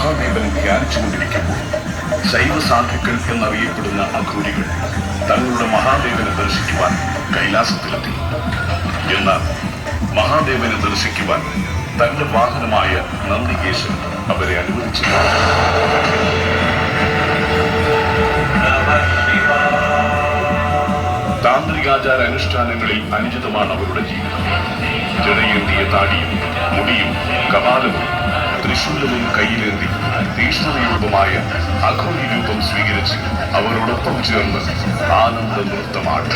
മഹാദേവൻ ധ്യാനിച്ചുകൊണ്ടിരിക്കുമ്പോൾ ശൈവസാധുക്കൾ എന്നറിയപ്പെടുന്ന അഘോരികൾ തങ്ങളുടെ മഹാദേവനെ ദർശിക്കുവാൻ കൈലാസത്തിലെത്തി. എന്നാൽ മഹാദേവനെ ദർശിക്കുവാൻ തന്റെ വാഹനമായ നന്ദികേശൻ അവരെ അനുവദിച്ചില്ല. താന്ത്രികാചാര അനുഷ്ഠാനങ്ങളിൽ അനുചിതമാണ് അവരുടെ ജീവിതം. ജടയേന്തിയ താടിയും മുടിയും കപാലവും തൃശൂലവും കയ്യിലേന്തി തീഷ്ണരൂപമായ അഘോരി രൂപം സ്വീകരിച്ച് അവരോടൊപ്പം ചേർന്ന് ആനന്ദ നൃത്തമാണ്.